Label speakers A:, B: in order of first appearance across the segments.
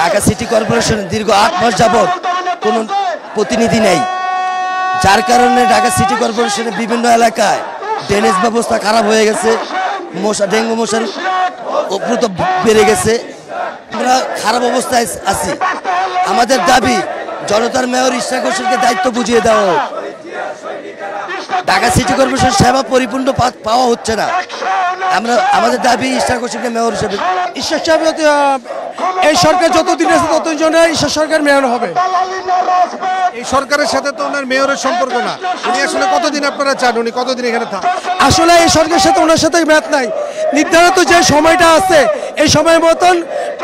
A: Dhaka city corporation দীর্ঘ 8 মাস যাবৎ কোনো প্রতিনিধি নেই, যার কারণে ঢাকা সিটি কর্পোরেশনের বিভিন্ন এলাকায় ড্রেনেজ ব্যবস্থা খারাপ হয়ে গেছে, ডেঙ্গু মশার উপদ্রব বেড়ে গেছে। আমরা খারাপ অবস্থায় আছি। আমাদের দাবি জনতার মেয়র ইশরাক হোসেনকে দায়িত্ব বুঝিয়ে দেওয়া হোক। ঢাকা সিটি কর্পোরেশন সেবা পরিপূর্ণ পাওয়া হচ্ছে না। আমাদের দাবি ইশরাক হোসেনকে মেয়র হিসেবে।
B: ঈশ্বর সাহেব এই সরকার যতদিন আছে ততদিন ঈশ্বর সরকার মেয়র হবে।
C: এই সরকারের সাথে তো ওনার মেয়রের সম্পর্ক না। উনি আসলে কতদিন আপনারা চান, উনি কতদিন এখানে থাকেন?
B: আসলে এই সরকারের সাথে ওনার সাথে ম্যাচ নাই, নির্ধারিত যে সময়টা আছে এই সময় মতন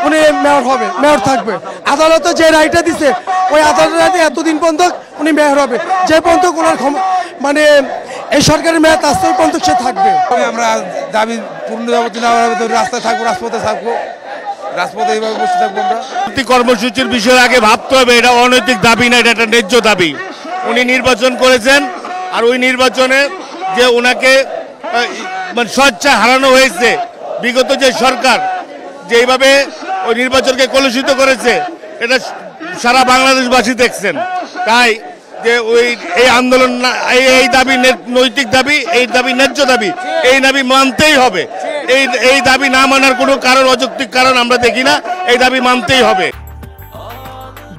B: উনি মেয়র হবে, মেয়র থাকবে। আদালতে যে রায়টা দিছে ওই আদালতে এতদিন পর্যন্ত উনি মেয়র হবে, যে পর্যন্ত ওনার মানে এই সরকারের মেয়াদ আসতে ওই পর্যন্ত সে থাকবে।
C: আমরা দাবি পূর্ণ রাস্তায় থাকবো, রাজপথে থাকবো, রাজপথে এইভাবে বসে থাকবো। আমরা
D: কর্মসূচির বিষয়ে আগে ভাবতে হবে, এটা অনৈতিক দাবি না, এটা একটা ন্যায্য দাবি। উনি নির্বাচন করেছেন, আর ওই নির্বাচনে যে ওনাকে মানে স্বেচ্ছায় হারানো হয়েছে, বিগত যে সরকার যেভাবে ওই নির্বাচনকে কলুষিত করেছে, এটা সারা বাংলাদেশবাসী দেখছেন। তাই যে এই আন্দোলন এই দাবি নৈতিক দাবি, এই দাবি ন্যায্য দাবি, এই দাবি মানতেই হবে। এই দাবি না মানার কোনো কারণ, অযৌক্তিক কারণ আমরা দেখি না। এই দাবি মানতেই হবে।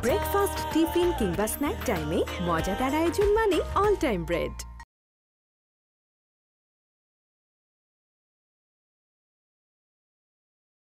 E: ব্রেকফাস্ট, টিফিন কিংবা স্ন্যাক টাইমে মজাদার আয়োজন মানে অল টাইম ব্রেড।